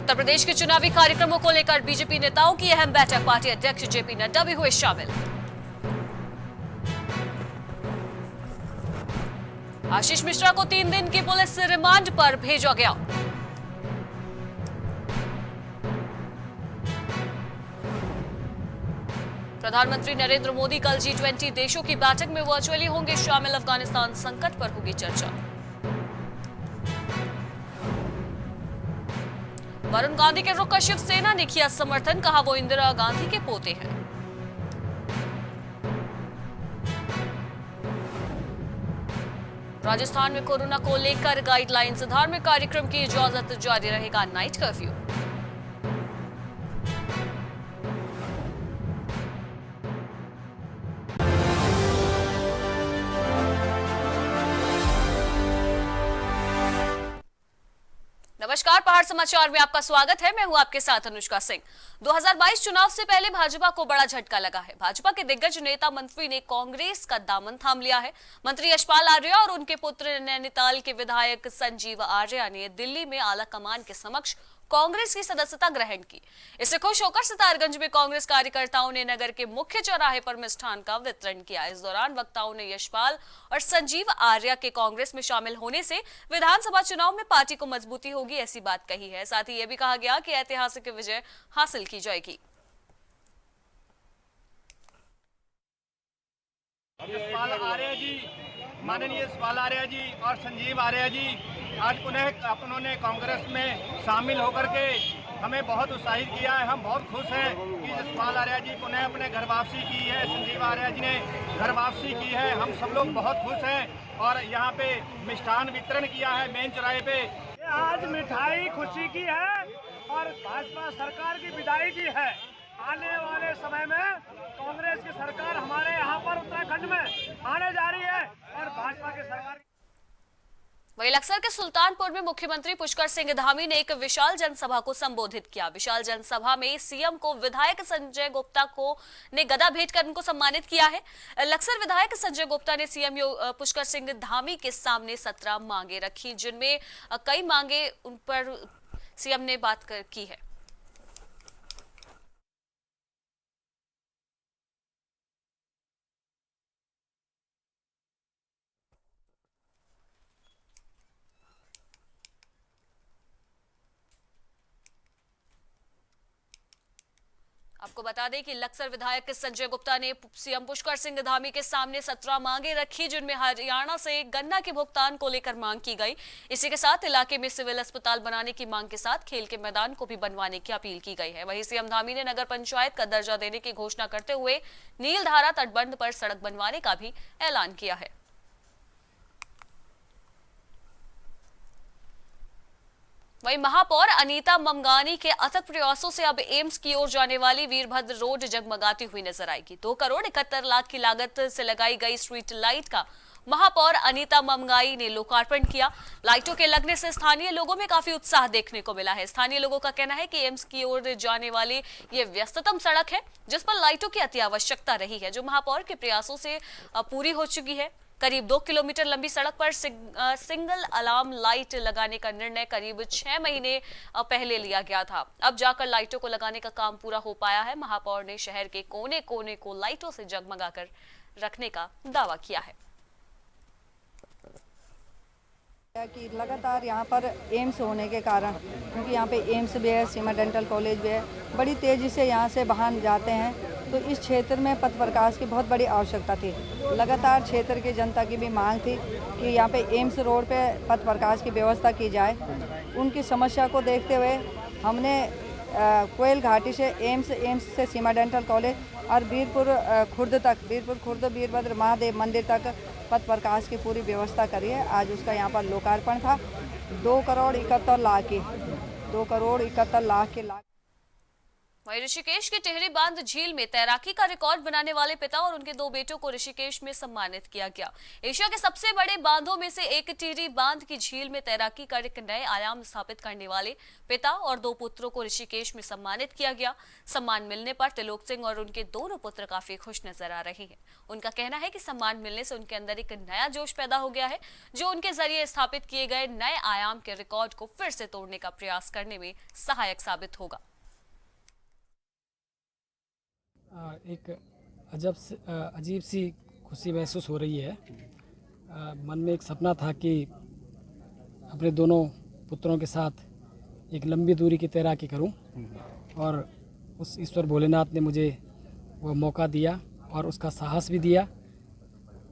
उत्तर प्रदेश के चुनावी कार्यक्रमों को लेकर बीजेपी नेताओं की अहम बैठक, पार्टी अध्यक्ष जेपी नड्डा भी हुए शामिल। आशीष मिश्रा को 3 दिन की पुलिस रिमांड पर भेजा गया। प्रधानमंत्री नरेंद्र मोदी कल G20 देशों की बैठक में वर्चुअली होंगे शामिल। अफगानिस्तान संकट पर होगी चर्चा। वरुण गांधी के रुख का शिवसेना ने किया समर्थन, कहा वो इंदिरा गांधी के पोते हैं। राजस्थान में कोरोना को लेकर गाइडलाइंस, धार्मिक कार्यक्रम की इजाजत, जारी रहेगा नाइट कर्फ्यू। नमस्कार, पहाड़ समाचार में आपका स्वागत है। मैं हूं आपके साथ अनुष्का सिंह। 2022 चुनाव से पहले भाजपा को बड़ा झटका लगा है। भाजपा के दिग्गज नेता मंत्री ने कांग्रेस का दामन थाम लिया है। मंत्री यशपाल आर्या और उनके पुत्र नैनीताल के विधायक संजीव आर्या ने दिल्ली में आला कमान के समक्ष कांग्रेस की सदस्यता ग्रहण की। इससे खुश होकर सितारगंज में कांग्रेस कार्यकर्ताओं ने नगर के मुख्य चौराहे पर मिष्ठान का वितरण किया। इस दौरान वक्ताओं ने यशपाल और संजीव आर्या के कांग्रेस में शामिल होने से विधानसभा चुनाव में पार्टी को मजबूती होगी, ऐसी बात कही है। साथ ही यह भी कहा गया कि ऐतिहासिक विजय हासिल की जाएगी। माननीय यशपाल आर्या जी और संजीव आर्या जी आज उन्होंने कांग्रेस में शामिल होकर के हमें बहुत उत्साहित किया है। हम बहुत खुश हैं कि यशपाल आर्या जी पुनः अपने घर वापसी की है, संजीव आर्या जी ने घर वापसी की है। हम सब लोग बहुत खुश हैं और यहाँ पे मिष्ठान वितरण किया है मेन चौराहे पे। आज मिठाई खुशी की है और भाजपा सरकार की विदाई की है। आने वाले समय में कांग्रेस की सरकार हमारे यहाँ पर उत्तराखंड में आने जा रही है और भाजपा की सरकार। वहीं लक्सर के सुल्तानपुर में मुख्यमंत्री पुष्कर सिंह धामी ने एक विशाल जनसभा को संबोधित किया। विशाल जनसभा में सीएम को विधायक संजय गुप्ता को ने गदा भेंट कर उनको सम्मानित किया है। लक्सर विधायक संजय गुप्ता ने सीएम पुष्कर सिंह धामी के सामने 17 मांगे रखी, जिनमें कई मांगे उन पर सीएम ने बात की है। आपको बता दें कि लक्सर विधायक संजय गुप्ता ने सीएम पुष्कर सिंह धामी के सामने 17 मांगे रखी, जिनमें हरियाणा से गन्ना के भुगतान को लेकर मांग की गई। इसी के साथ इलाके में सिविल अस्पताल बनाने की मांग के साथ खेल के मैदान को भी बनवाने की अपील की गई है। वहीं सीएम धामी ने नगर पंचायत का दर्जा देने की घोषणा करते हुए नीलधारा तटबंध पर सड़क बनवाने का भी ऐलान किया है। वहीं महापौर अनीता ममगानी के अथक प्रयासों से अब एम्स की ओर जाने वाली वीरभद्र रोड जगमगाती हुई नजर आएगी। 2 करोड़ 71 लाख की लागत से लगाई गई स्ट्रीट लाइट का महापौर अनीता ममगाई ने लोकार्पण किया। लाइटों के लगने से स्थानीय लोगों में काफी उत्साह देखने को मिला है। स्थानीय लोगों का कहना है कि एम्स की ओर जाने वाली ये व्यस्ततम सड़क है, जिस पर लाइटों की अति आवश्यकता रही है, जो महापौर के प्रयासों से पूरी हो चुकी है। करीब 2 किलोमीटर लंबी सड़क पर सिंगल अलार्म लाइट लगाने का निर्णय करीब 6 महीने पहले लिया गया था। अब जाकर लाइटों को लगाने का काम पूरा हो पाया है। महापौर ने शहर के कोने कोने को लाइटों से जगमगाकर रखने का दावा किया है। कि लगातार यहाँ पर एम्स होने के कारण, क्योंकि यहाँ पे एम्स भी है, सीमा डेंटल कॉलेज भी है, बड़ी तेज़ी से यहाँ से वाहन जाते हैं, तो इस क्षेत्र में पथ प्रकाश की बहुत बड़ी आवश्यकता थी। लगातार क्षेत्र की जनता की भी मांग थी कि यहाँ पे एम्स रोड पे पथ प्रकाश की व्यवस्था की जाए। उनकी समस्या को देखते हुए हमने कोयल घाटी से एम्स से सीमा डेंटल कॉलेज और वीरपुर खुर्द वीरभद्र महादेव मंदिर तक पथ प्रकाश की पूरी व्यवस्था करी है। आज उसका यहाँ पर लोकार्पण था। 2 करोड़ 71 लाख की वहीं ऋषिकेश के टिहरी बांध झील में तैराकी का रिकॉर्ड बनाने वाले पिता और उनके 2 बेटों को ऋषिकेश में सम्मानित किया गया। एशिया के सबसे बड़े बांधों में से एक टिहरी बांध की झील में तैराकी का एक नए आयाम स्थापित करने वाले पिता और 2 पुत्रों को ऋषिकेश में सम्मानित किया गया। सम्मान मिलने पर त्रिलोक सिंह और उनके दोनों पुत्र काफी खुश नजर आ रहे हैं। उनका कहना है कि सम्मान मिलने से उनके अंदर एक नया जोश पैदा हो गया है, जो उनके जरिए स्थापित किए गए नए आयाम के रिकॉर्ड को फिर से तोड़ने का प्रयास करने में सहायक साबित होगा। एक अजीब सी खुशी महसूस हो रही है। मन में एक सपना था कि अपने दोनों पुत्रों के साथ एक लंबी दूरी की तैराकी करूं, और उस ईश्वर भोलेनाथ ने मुझे वो मौका दिया और उसका साहस भी दिया,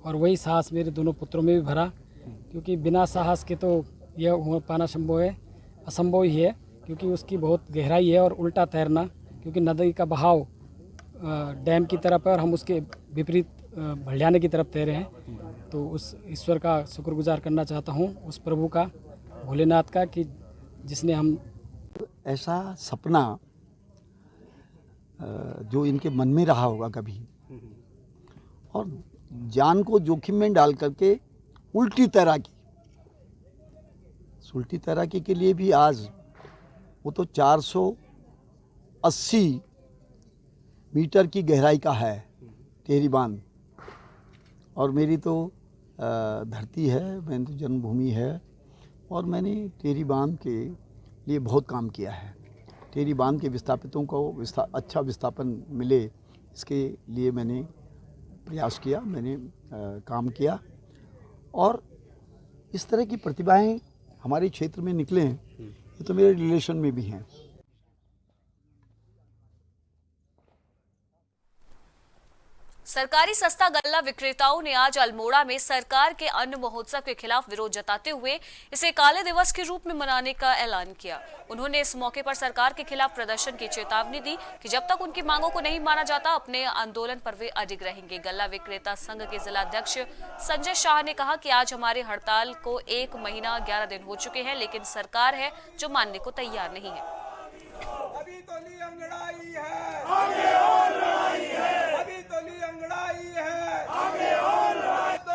और वही साहस मेरे दोनों पुत्रों में भी भरा, क्योंकि बिना साहस के तो यह हो पाना असंभव ही है, क्योंकि उसकी बहुत गहराई है। और उल्टा तैरना, क्योंकि नदी का बहाव डैम की तरफ है और हम उसके विपरीत भलियाने की तरफ तैरे हैं। तो उस ईश्वर का शुक्रगुजार करना चाहता हूँ, उस प्रभु का, भोलेनाथ का, कि जिसने हम ऐसा सपना जो इनके मन में रहा होगा कभी, और जान को जोखिम में डाल करके उल्टी तैराकी के लिए भी आज वो तो 480 मीटर की गहराई का है टिहरी बांध, और मेरी तो धरती है, मेरी तो जन्मभूमि है, और मैंने टिहरी बांध के लिए बहुत काम किया है। टिहरी बांध के विस्थापितों को अच्छा विस्थापन मिले, इसके लिए मैंने प्रयास किया, मैंने काम किया, और इस तरह की प्रतिभाएं हमारे क्षेत्र में निकले हैं, ये तो मेरे रिलेशन में भी हैं। सरकारी सस्ता गल्ला विक्रेताओं ने आज अल्मोड़ा में सरकार के अन्न महोत्सव के खिलाफ विरोध जताते हुए इसे काले दिवस के रूप में मनाने का ऐलान किया। उन्होंने इस मौके पर सरकार के खिलाफ प्रदर्शन की चेतावनी दी कि जब तक उनकी मांगों को नहीं माना जाता, अपने आंदोलन पर वे अडिग रहेंगे। गल्ला विक्रेता संघ के जिलाध्यक्ष संजय शाह ने कहा कि आज हमारे हड़ताल को 1 महीना 11 दिन हो चुके हैं, लेकिन सरकार है जो मानने को तैयार नहीं है। अभी तो ली अंगड़ाई है, आगे और लड़ाई है, अभी तो ली अंगड़ाई है, आगे और लड़ाई तो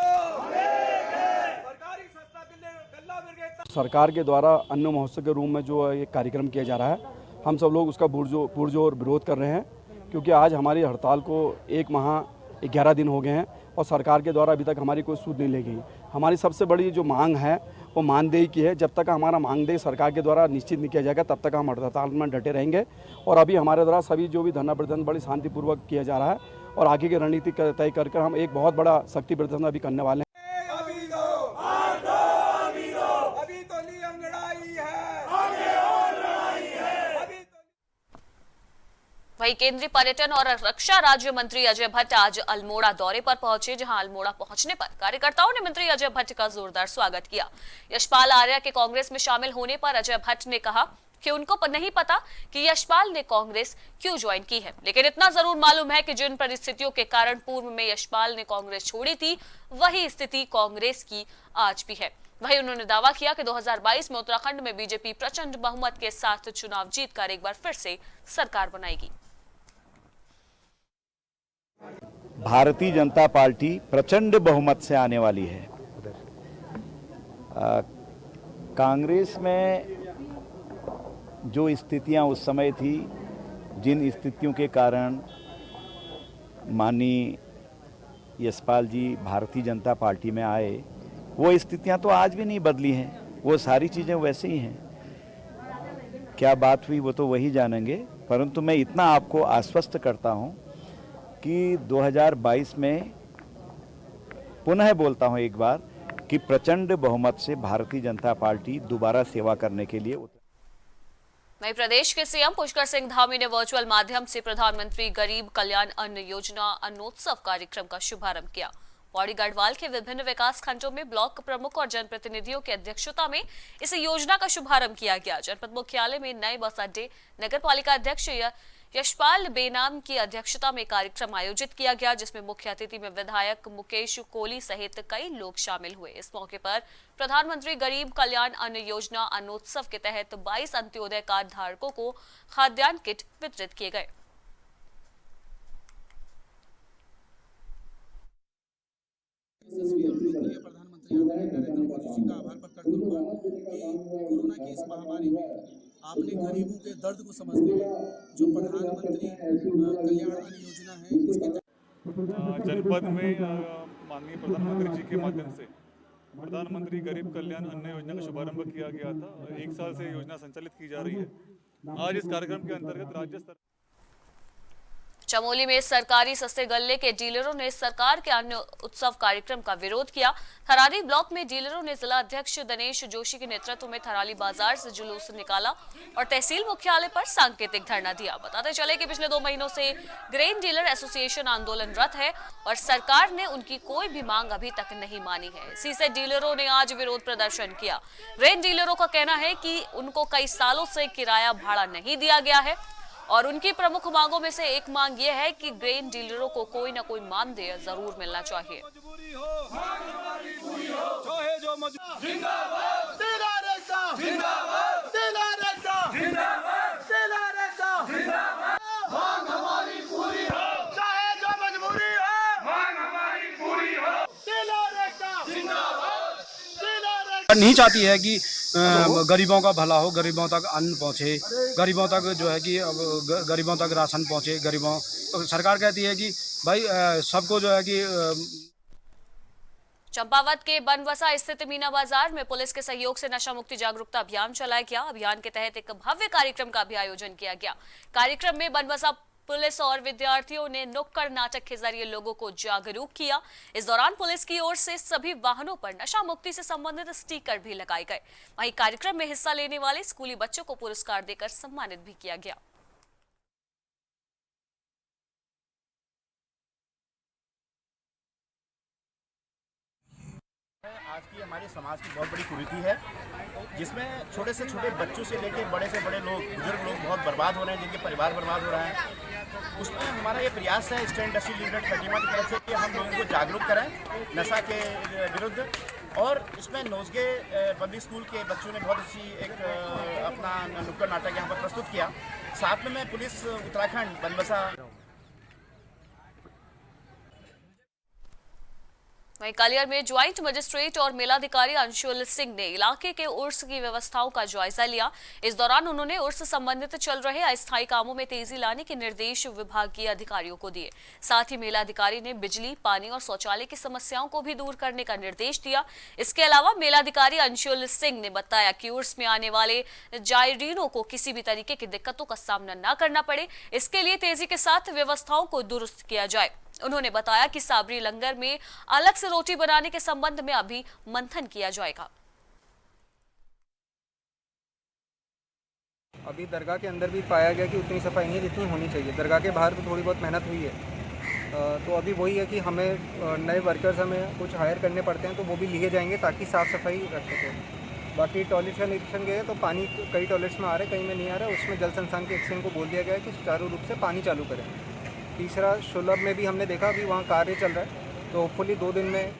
सरकारी सस्ता गल्ला विक्रेता। सरकार के द्वारा अन्न महोत्सव के रूप में जो ये कार्यक्रम किया जा रहा है, हम सब लोग उसका पुरजोर विरोध कर रहे हैं, क्योंकि आज हमारी हड़ताल को 1 माह 11 दिन हो गए हैं और सरकार के द्वारा अभी तक हमारी कोई सूद नहीं ली गई। हमारी सबसे बड़ी जो मांग है वो मानदेय की है। जब तक हमारा मानदेय सरकार के द्वारा निश्चित नहीं किया जाएगा, तब तक हम हड़ताल में डटे रहेंगे। और अभी हमारे द्वारा सभी जो भी धरना प्रदर्शन बड़ी शांतिपूर्वक किया जा रहा है, और आगे की रणनीति तय कर हम एक बहुत बड़ा शक्ति प्रदर्शन अभी करने वाले हैं। अभी तो ली अंगड़ाई है, आगे और लड़ाई है, अभी तो। वहीं केंद्रीय पर्यटन और रक्षा राज्य मंत्री अजय भट्ट आज अल्मोड़ा दौरे पर पहुंचे, जहां अल्मोड़ा पहुंचने पर कार्यकर्ताओं ने मंत्री अजय भट्ट का जोरदार स्वागत किया। यशपाल आर्या के कांग्रेस में शामिल होने पर अजय भट्ट ने कहा कि उनको नहीं पता कि यशपाल ने कांग्रेस क्यों ज्वाइन की है, लेकिन इतना जरूर मालूम है कि जिन परिस्थितियों के कारण पूर्व में यशपाल ने कांग्रेस छोड़ी थी, वही स्थिति कांग्रेस की आज भी है। वहीं उन्होंने दावा किया कि 2022 में उत्तराखंड में बीजेपी प्रचंड बहुमत के साथ चुनाव जीतकर एक बार फिर से सरकार बनाएगी। भारतीय जनता पार्टी प्रचंड बहुमत से आने वाली है। कांग्रेस में जो स्थितियां उस समय थी, जिन स्थितियों के कारण माननीय यशपाल जी भारतीय जनता पार्टी में आए, वो स्थितियां तो आज भी नहीं बदली हैं। वो सारी चीज़ें वैसे ही हैं। क्या बात हुई वो तो वही जानेंगे, परंतु मैं इतना आपको आश्वस्त करता हूं कि 2022 में पुनः बोलता हूं एक बार कि प्रचंड बहुमत से भारतीय जनता पार्टी दोबारा सेवा करने के लिए। वहीं प्रदेश के सीएम पुष्कर सिंह धामी ने वर्चुअल माध्यम से प्रधानमंत्री गरीब कल्याण अन्न योजना अन्नोत्सव कार्यक्रम का शुभारंभ किया। पौड़ी गढ़वाल के विभिन्न विकास खंडों में ब्लॉक प्रमुख और जनप्रतिनिधियों की अध्यक्षता में इस योजना का शुभारंभ किया गया। जनपद मुख्यालय में नए बस अड्डे, नगर पालिका अध्यक्ष यशपाल बेनाम की अध्यक्षता में कार्यक्रम आयोजित किया गया, जिसमें मुख्य अतिथि में विधायक मुकेश कोहली सहित कई लोग शामिल हुए। इस मौके पर प्रधानमंत्री गरीब कल्याण अन्न योजना अन्नोत्सव के तहत 22 अंत्योदय कार्ड धारकों को खाद्यान्न किट वितरित किए गए। प्रधानमंत्री नरेंद्र मोदी जी का आभार प्रकट करूंगा कि कोरोना की इस महामारी में आपने गरीबों के दर्द को समझते हुए जो प्रधानमंत्री कल्याण अन्न योजना है इसके जनपद में माननीय प्रधानमंत्री जी के माध्यम से प्रधानमंत्री गरीब कल्याण अन्न योजना का शुभारंभ किया गया था। 1 साल से योजना संचालित की जा रही है। आज इस कार्यक्रम के अंतर्गत राज्य स्तर चमोली में सरकारी सस्ते गल्ले के डीलरों ने सरकार के अन्न उत्सव कार्यक्रम का विरोध किया। थराली ब्लॉक में डीलरों ने जिला अध्यक्ष दिनेश जोशी के नेतृत्व में थराली बाजार से जुलूस निकाला और तहसील मुख्यालय पर सांकेतिक धरना दिया। बताते चले कि पिछले 2 महीनों से ग्रेन डीलर एसोसिएशन आंदोलनरत है और सरकार ने उनकी कोई भी मांग अभी तक नहीं मानी है। इसी से डीलरों ने आज विरोध प्रदर्शन किया। ग्रेन डीलरों का कहना है कि उनको कई सालों से किराया भाड़ा नहीं दिया गया है और उनकी प्रमुख मांगों में से एक मांग यह है कि ग्रेन डीलरों को कोई न कोई मानदेय जरूर मिलना चाहिए। नहीं चाहती है कि गरीबों का भला हो, गरीबों तक अन्न पहुँचे, गरीबों तक जो है कि गरीबों तक राशन पहुँचे। गरीबों तो सरकार कहती है कि भाई सबको जो है कि चंपावत के बनवसा स्थित मीना बाजार में पुलिस के सहयोग से नशा मुक्ति जागरूकता अभियान चलाया गया। अभियान के तहत एक भव्य कार्यक्रम का भी आयोजन किया गया। कार्यक्रम में बनवसा पुलिस और विद्यार्थियों ने नुक्कड़ नाटक के जरिए लोगों को जागरूक किया। इस दौरान पुलिस की ओर से सभी वाहनों पर नशा मुक्ति से संबंधित स्टिकर भी लगाए गए। वहीं कार्यक्रम में हिस्सा लेने वाले स्कूली बच्चों को पुरस्कार देकर सम्मानित भी किया गया। आज की हमारे समाज की बहुत बड़ी कुरीति है, जिसमें छोटे से छोटे बच्चों से लेकर बड़े से बड़े लोग, बुजुर्ग लोग बहुत बर्बाद हो रहे हैं, जिनके परिवार बर्बाद हो रहे हैं। उसमें हमारा ये प्रयास है स्टैंड इंडस्ट्री यूनिट खटीमा की तरफ से कि हम लोगों को जागरूक करें नशा के विरुद्ध। और इसमें नोजगे पब्लिक स्कूल के बच्चों ने बहुत अच्छी एक अपना नुक्कड़ नाटक यहाँ पर प्रस्तुत किया। साथ में मैं पुलिस उत्तराखंड बनबसा वहीं कालियर में ज्वाइंट मजिस्ट्रेट और मेलाधिकारी अंशुल सिंह ने इलाके के उर्स की व्यवस्थाओं का जायजा लिया। इस दौरान उन्होंने उर्स संबंधित चल रहे अस्थायी कामों में तेजी लाने के निर्देश विभागीय अधिकारियों को दिए। साथ ही मेलाधिकारी ने बिजली, पानी और शौचालय की समस्याओं को भी दूर करने का निर्देश दिया। इसके अलावा मेलाधिकारी अंशुल सिंह ने बताया कि उर्स में आने वाले जायरीनों को किसी भी तरीके की दिक्कतों का सामना न करना पड़े, इसके लिए तेजी के साथ व्यवस्थाओं को दुरुस्त किया जाए। उन्होंने बताया कि साबरी लंगर में अलग से रोटी बनाने के संबंध में अभी मंथन किया जाएगा। अभी दरगाह के अंदर भी पाया गया कि उतनी सफाई नहीं जितनी होनी चाहिए। दरगाह के बाहर तो थोड़ी बहुत मेहनत हुई है, तो अभी वही है कि हमें नए वर्कर्स हमें कुछ हायर करने पड़ते हैं, तो वो भी लिए जाएंगे ताकि साफ़ सफाई रख सकें। बाकी टॉयलेट का निरीक्षण गए तो पानी कई टॉयलेट्स में आ रहा है, कहीं में नहीं आ रहा है। उसमें जल संस्थान के एक्शन को बोल दिया गया है कि सुचारू रूप से पानी चालू करें। तीसरा, शुलभ में भी हमने देखा कि वहाँ कार्य चल रहा है, तो होपफुली 2 दिन में।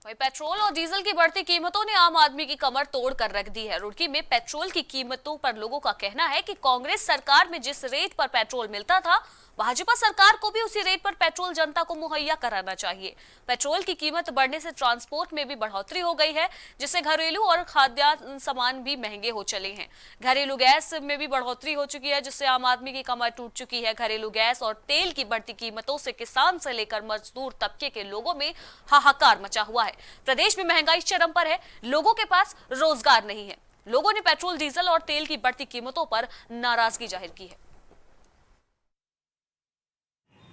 वहीं पेट्रोल और डीजल की बढ़ती कीमतों ने आम आदमी की कमर तोड़ कर रख दी है। रुड़की में पेट्रोल की कीमतों पर लोगों का कहना है कि कांग्रेस सरकार में जिस रेट पर पेट्रोल मिलता था, भाजपा सरकार को भी उसी रेट पर पेट्रोल जनता को मुहैया कराना चाहिए। पेट्रोल की कीमत बढ़ने से ट्रांसपोर्ट में भी बढ़ोतरी हो गई है, जिससे घरेलू और खाद्य सामान भी महंगे हो चले हैं। घरेलू गैस में भी बढ़ोतरी हो चुकी है, जिससे आम आदमी की कमर टूट चुकी है। घरेलू गैस और तेल की बढ़ती कीमतों से किसान से लेकर मजदूर तबके के लोगों में हाहाकार मचा हुआ है। प्रदेश में महंगाई चरम पर है, लोगों के पास रोजगार नहीं है। लोगों ने पेट्रोल, डीजल और तेल की बढ़ती कीमतों पर नाराजगी जाहिर की है।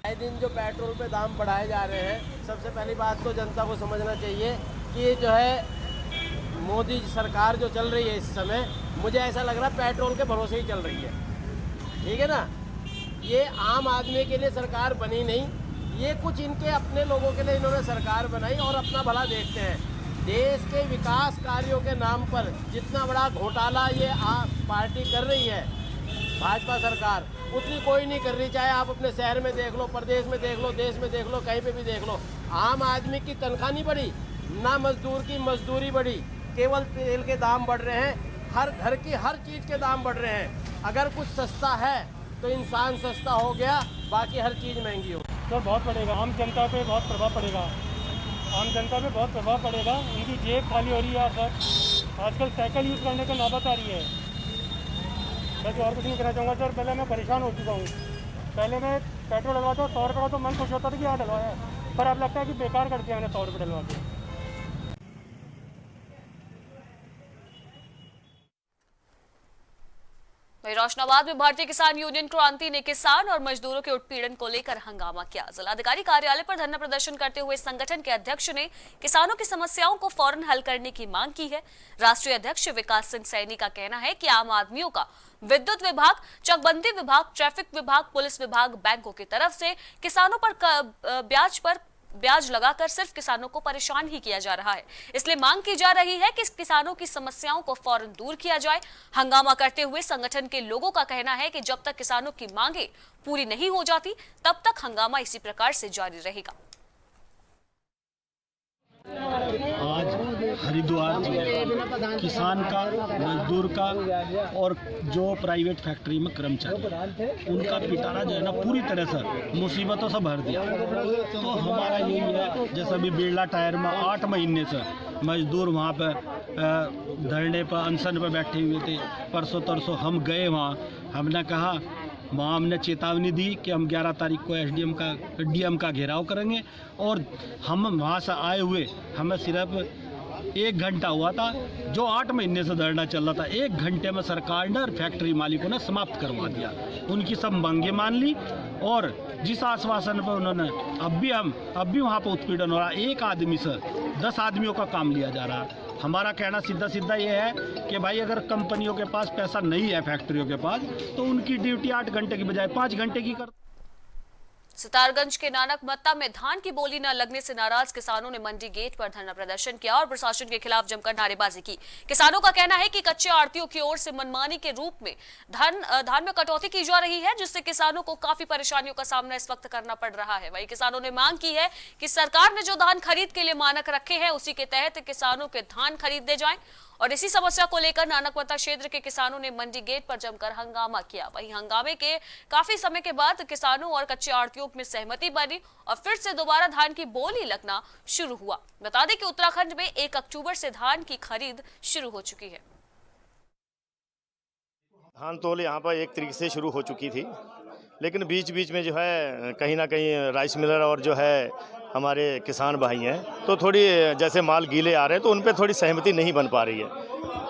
आए दिन जो पेट्रोल पे दाम बढ़ाए जा रहे हैं, सबसे पहली बात तो जनता को समझना चाहिए कि ये जो है मोदी सरकार जो चल रही है इस समय, मुझे ऐसा लग रहा है पेट्रोल के भरोसे ही चल रही है। ठीक है ना, ये आम आदमी के लिए सरकार बनी नहीं, ये कुछ इनके अपने लोगों के लिए इन्होंने सरकार बनाई और अपना भला देखते हैं। देश के विकास कार्यों के नाम पर जितना बड़ा घोटाला ये पार्टी कर रही है, भाजपा सरकार उतनी कोई नहीं कर रही। चाहे आप अपने शहर में देख लो, प्रदेश में देख लो, देश में देख लो, कहीं पे भी देख लो, आम आदमी की तनख्वाह नहीं बढ़ी, ना मजदूर की मजदूरी बढ़ी, केवल तेल के दाम बढ़ रहे हैं, हर घर की हर चीज़ के दाम बढ़ रहे हैं। अगर कुछ सस्ता है तो इंसान सस्ता हो गया, बाकी हर चीज़ महंगी हो। सर बहुत पड़ेगा, आम जनता पे बहुत प्रभाव पड़ेगा, आम जनता पे बहुत प्रभाव पड़ेगा। उनकी जेब खाली हो रही है सर, आजकल साइकिल यूज़ करने की नौबत आ रही है। बस और कुछ नहीं कहना चाहूँगा सर। पहले मैं परेशान हो चुका हूँ, पहले मैं पेट्रोल डलवाता हूँ 100 रुपये का, तो मन खुश होता था कि यहाँ डलवाया, पर अब लगता है कि बेकार कर दिया मैंने 100 रुपये डलवा के। रोशनाबाद में भारतीय किसान यूनियन क्रांति ने किसान और मजदूरों के उत्पीड़न को लेकर हंगामा किया। जिलाधिकारी कार्यालय पर धरना प्रदर्शन करते हुए संगठन के अध्यक्ष ने किसानों की समस्याओं को फौरन हल करने की मांग की है। राष्ट्रीय अध्यक्ष विकास सिंह सैनी का कहना है कि आम आदमियों का विद्युत विभाग, चकबंदी विभाग, ट्रैफिक विभाग, पुलिस विभाग, बैंकों की तरफ से किसानों पर ब्याज लगाकर सिर्फ किसानों को परेशान ही किया जा रहा है। इसलिए मांग की जा रही है कि किसानों की समस्याओं को फौरन दूर किया जाए। हंगामा करते हुए संगठन के लोगों का कहना है कि जब तक किसानों की मांगे पूरी नहीं हो जाती तब तक हंगामा इसी प्रकार से जारी रहेगा। आज हरिद्वार में किसान का, मजदूर का और जो प्राइवेट फैक्ट्री में कर्मचारी, उनका पिटारा जो है ना पूरी तरह से मुसीबतों से भर दिया। तो हमारा यही है, जैसे अभी बिरला टायर में 8 महीने से मजदूर वहाँ पे धरने पर, अनशन पर बैठे हुए थे। परसों तरसों हम गए वहाँ, हमने कहा, वहाँ हमने चेतावनी दी कि हम 11 तारीख को डीएम का घेराव करेंगे। और हम वहाँ से आए हुए हमें सिर्फ 1 घंटा हुआ था, जो 8 महीने से धरना चल रहा था, 1 घंटे में सरकार ने और फैक्ट्री मालिकों ने समाप्त करवा दिया। उनकी सब मांगे मान ली और जिस आश्वासन पर उन्होंने अब भी वहाँ पर उत्पीड़न हो रहा है। 1 आदमी से 10 आदमियों का काम लिया जा रहा है। हमारा कहना सीधा ये है कि भाई अगर कंपनियों के पास पैसा नहीं है, फैक्ट्रियों के पास, तो उनकी ड्यूटी 8 घंटे की बजाय 5 घंटे की कर। सितारगंज के नानक मत्ता में धान की बोली न लगने से नाराज किसानों ने मंडी गेट पर धरना प्रदर्शन किया और प्रशासन के खिलाफ जमकर नारेबाजी की। किसानों का कहना है कि कच्चे आड़तियों की ओर से मनमानी के रूप में धान में कटौती की जा रही है, जिससे किसानों को काफी परेशानियों का सामना इस वक्त करना पड़ रहा है। वहीं किसानों ने मांग की है कि सरकार ने जो धान खरीद के लिए मानक रखे हैं उसी के तहत किसानों के धान खरीदे जाएं। और इसी समस्या को लेकर नानकमत्ता क्षेत्र के किसानों ने मंडी गेट पर जमकर हंगामा किया। वहीं हंगामे के काफी समय के बाद किसानों और कच्चे आड़तियों में सहमति बनी और फिर से दोबारा धान की बोली लगना शुरू हुआ। बता दें कि उत्तराखंड में 1 अक्टूबर से धान की खरीद शुरू हो चुकी है। धान तोल यहाँ पर 1 तारीख से शुरू हो चुकी थी, लेकिन बीच बीच में जो है कहीं ना कहीं राइस मिलर और जो है हमारे किसान भाई हैं, तो थोड़ी जैसे माल गीले आ रहे हैं तो उन पे थोड़ी सहमति नहीं बन पा रही है,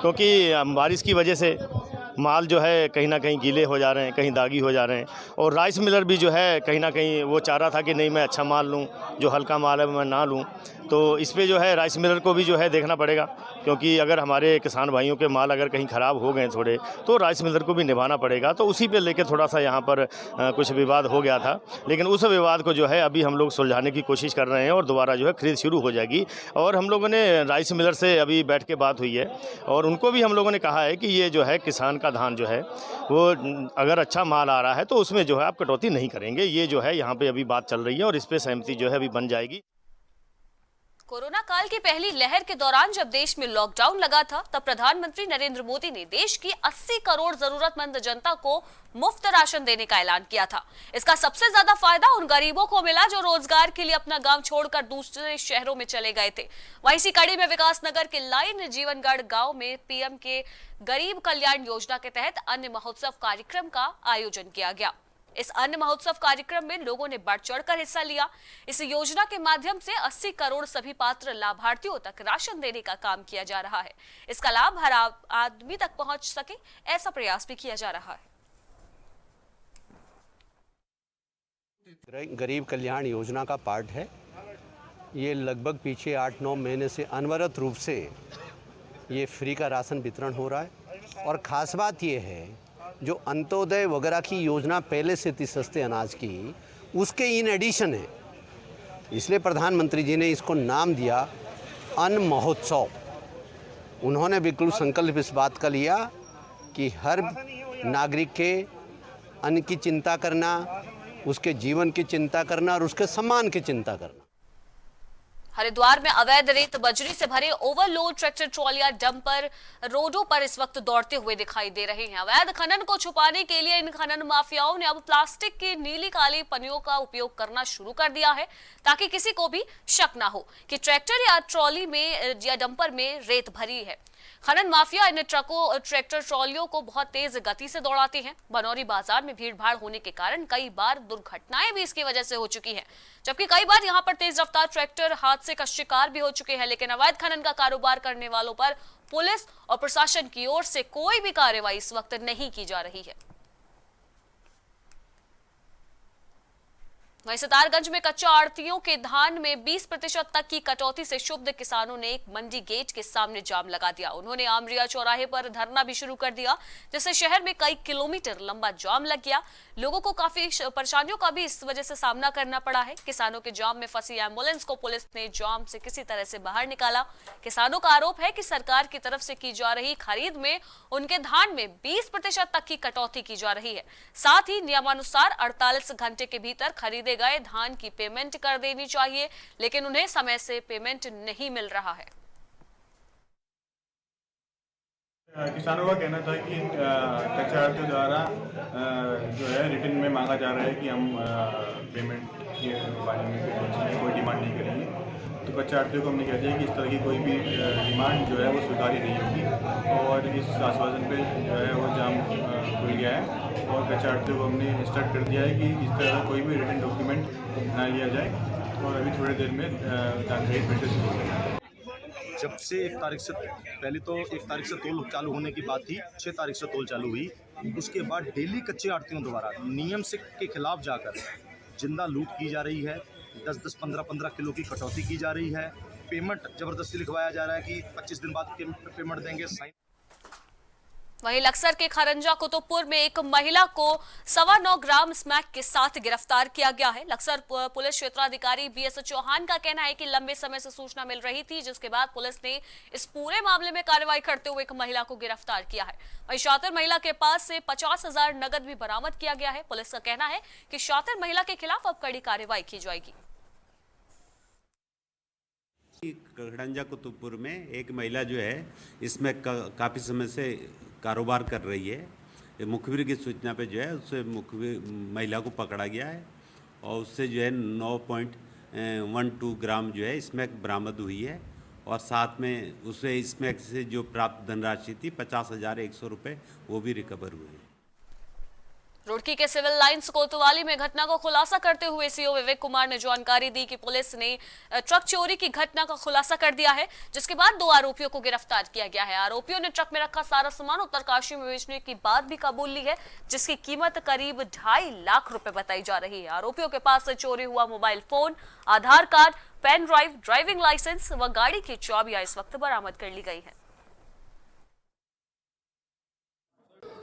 क्योंकि बारिश की वजह से माल जो है कहीं ना कहीं गीले हो जा रहे हैं, कहीं दागी हो जा रहे हैं। और राइस मिलर भी जो है कहीं ना कहीं वो चाह रहा था कि नहीं मैं अच्छा माल लूँ, जो हल्का माल है मैं ना लूँ। तो इस पे जो है राइस मिलर को भी जो है देखना पड़ेगा, क्योंकि अगर हमारे किसान भाइयों के माल अगर कहीं ख़राब हो गए थोड़े, तो राइस मिलर को भी निभाना पड़ेगा। तो उसी पे लेके थोड़ा सा यहाँ पर कुछ विवाद हो गया था, लेकिन उस विवाद को जो है अभी हम लोग सुलझाने की कोशिश कर रहे हैं और दोबारा जो है खरीद शुरू हो जाएगी। और हम लोगों ने राइस मिलर से अभी बैठ के बात हुई है और उनको भी हम लोगों ने कहा है कि ये जो है किसान का धान जो है वो अगर अच्छा माल आ रहा है तो उसमें जो है आप कटौती नहीं करेंगे। ये जो है यहाँ पे अभी बात चल रही है और इस पे सहमति जो है अभी बन जाएगी। कोरोना काल की पहली लहर के दौरान जब देश में लॉकडाउन लगा था, तब प्रधानमंत्री नरेंद्र मोदी ने देश की 80 करोड़ जरूरतमंद जनता को मुफ्त राशन देने का ऐलान किया था। इसका सबसे ज्यादा फायदा उन गरीबों को मिला जो रोजगार के लिए अपना गांव छोड़कर दूसरे शहरों में चले गए थे। वहीं इसी कड़ी में विकासनगर के लाइन जीवनगढ़ गांव में पीएम के गरीब कल्याण योजना के तहत अन्न महोत्सव कार्यक्रम का आयोजन किया गया। इस अन्न महोत्सव कार्यक्रम में लोगों ने बढ़ चढ़कर हिस्सा लिया। इस योजना के माध्यम से 80 करोड़ सभी पात्र लाभार्थियों तक राशन देने का काम किया जा रहा है। इसका लाभ हर आदमी तक पहुंच सके, ऐसा प्रयास भी किया जा रहा है। गरीब कल्याण योजना का पार्ट है। ये लगभग पीछे 8-9 महीने से अनवरत रूप से ये फ्री का राशन वितरण हो रहा है। और ख़ास बात ये है, जो अंत्योदय वगैरह की योजना पहले से थी सस्ते अनाज की, उसके इन एडिशन है। इसलिए प्रधानमंत्री जी ने इसको नाम दिया अन्न महोत्सव। उन्होंने बिल्कुल संकल्प इस बात का लिया कि हर नागरिक के अन्न की चिंता करना, उसके जीवन की चिंता करना और उसके सम्मान की चिंता करना। हरिद्वार में अवैध रेत बजरी से भरे ओवरलोड ट्रैक्टर ट्रॉलियां डंपर रोडों पर इस वक्त दौड़ते हुए दिखाई दे रहे हैं। अवैध खनन को छुपाने के लिए इन खनन माफियाओं ने अब प्लास्टिक की नीली काली पन्नियों का उपयोग करना शुरू कर दिया है, ताकि किसी को भी शक ना हो कि ट्रैक्टर या ट्रॉली में या डंपर में रेत भरी है। खनन माफिया इन ट्रैक्टर ट्रॉलियों को बहुत तेज गति से दौड़ाते हैं। बनौरी बाजार में भीड़ भाड़ होने के कारण कई बार दुर्घटनाएं भी इसकी वजह से हो चुकी हैं, जबकि कई बार यहां पर तेज रफ्तार ट्रैक्टर हादसे का शिकार भी हो चुके हैं। लेकिन अवैध खनन का कारोबार करने वालों पर पुलिस और प्रशासन की ओर से कोई भी कार्रवाई इस वक्त नहीं की जा रही है। वहीं सितारगंज में कच्चा आड़तियों के धान में 20% तक की कटौती से क्षुब्ध किसानों ने एक मंडी गेट के सामने जाम लगा दिया। उन्होंने आमरिया चौराहे पर धरना भी शुरू कर दिया, जिससे शहर में कई किलोमीटर लंबा जाम लग गया। लोगों को काफी परेशानियों का भी इस वजह से सामना करना पड़ा है। किसानों के जाम में फंसी एम्बुलेंस को पुलिस ने जाम से किसी तरह से बाहर निकाला। किसानों का आरोप है कि सरकार की तरफ से की जा रही खरीद में उनके धान में 20% तक की कटौती की जा रही है। साथ ही नियमानुसार 48 घंटे के भीतर खरीदे गए धान की पेमेंट कर देनी चाहिए, लेकिन उन्हें समय से पेमेंट नहीं मिल रहा है। किसानों का कहना था कि कच्चा आड़ती द्वारा जो है रिटर्न में मांगा जा रहा है कि हम पेमेंट के बारे में कोई डिमांड नहीं करेंगे। तो कच्चा आड़ती को हमने कह दिया कि इस तरह की कोई भी डिमांड जो है वो स्वीकार्य नहीं होगी, और इस आश्वासन पे जो है वो जाम खुल गया है। और कच्चा आड़ती को हमने इंस्ट्रक्ट कर दिया है कि इस तरह कोई भी रिटर्न डॉक्यूमेंट ना लिया जाए, और अभी थोड़ी देर में धान खरीद फिर से शुरू हो जाएगी। जब से 1 तारीख से पहले तो 1 तारीख से तोल चालू होने की बात थी, 6 तारीख से तोल चालू हुई। उसके बाद डेली कच्चे आड़तियों द्वारा नियम से के खिलाफ जाकर जिंदा लूट की जा रही है। 10-10, 15-15 किलो की कटौती की जा रही है। पेमेंट जबरदस्ती लिखवाया जा रहा है कि 25 दिन बाद पेमेंट देंगे। वहीं लक्सर के खरंजा कुतुबपुर में एक महिला को 9.25 ग्राम स्मैक के साथ गिरफ्तार किया गया है। लक्सर पुलिस क्षेत्राधिकारी बीएस चौहान का कहना है कि लंबे समय से सूचना मिल रही थी, जिसके बाद पुलिस ने इस पूरे मामले में कार्रवाई करते हुए एक महिला को गिरफ्तार किया है। वहीं शातिर महिला के पास से 50,000 नगद भी बरामद किया गया है। पुलिस का कहना है कि शातिर महिला के खिलाफ अब कड़ी कार्रवाई की जाएगी। खरंजा कुतुबपुर में एक महिला जो है इसमें काफ़ी समय से कारोबार कर रही है। मुखबिर की सूचना पे जो है उससे महिला को पकड़ा गया है, और उससे जो है 9.12 ग्राम जो है स्मैक बरामद हुई है, और साथ में उसे स्मैक से जो प्राप्त धनराशि थी 50,100 रुपये वो भी रिकवर हुए हैं। रुड़की के सिविल लाइंस कोतवाली में घटना को खुलासा करते हुए सीओ विवेक कुमार ने जानकारी दी कि पुलिस ने ट्रक चोरी की घटना का खुलासा कर दिया है, जिसके बाद 2 आरोपियों को गिरफ्तार किया गया है। आरोपियों ने ट्रक में रखा सारा सामान उत्तरकाशी में बेचने की बात भी कबूल ली है, जिसकी कीमत करीब 2.5 लाख रुपए बताई जा रही है। आरोपियों के पास से चोरी हुआ mobile phone, Aadhaar card, pen drive, driving licence व गाड़ी की चाबियां इस वक्त बरामद कर ली गई है।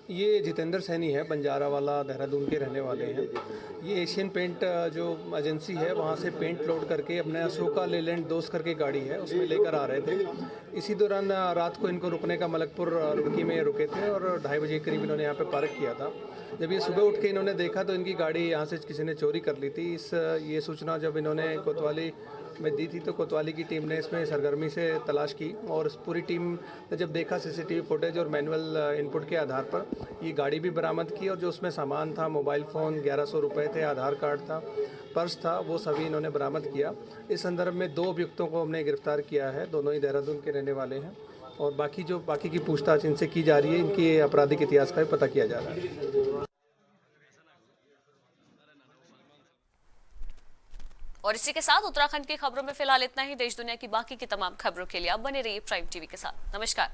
ये जितेंद्र सैनी है, बंजारावाला देहरादून के रहने वाले हैं। ये एशियन पेंट जो एजेंसी है वहाँ से पेंट लोड करके अपने अशोका लेलैंड दोस्त करके गाड़ी है उसमें लेकर आ रहे थे। इसी दौरान रात को इनको रुकने का मलकपुर रुड़की में रुके थे, और 2:30 बजे के करीब इन्होंने यहाँ पे पार्क किया था। जब ये सुबह उठ के इन्होंने देखा तो इनकी गाड़ी यहाँ से किसी ने चोरी कर ली थी। ये सूचना जब इन्होंने कोतवाली में दी थी तो कोतवाली की टीम ने इसमें सरगर्मी से तलाश की, और पूरी टीम ने जब देखा सीसीटीवी फुटेज और मैनुअल इनपुट के आधार पर ये गाड़ी भी बरामद की, और जो उसमें सामान था, मोबाइल फ़ोन 1100 रुपये थे, आधार कार्ड था, पर्स था, वो सभी इन्होंने बरामद किया। इस संदर्भ में 2 अभियुक्तों को हमने गिरफ्तार किया है। दोनों ही देहरादून के रहने वाले हैं, और बाकी की पूछताछ इनसे की जा रही है। इनकी आपराधिक इतिहास का भी पता किया जा रहा है। और इसी के साथ उत्तराखंड की खबरों में फिलहाल इतना ही। देश दुनिया की बाकी की तमाम खबरों के लिए आप बने रहिए प्राइम टीवी के साथ। नमस्कार।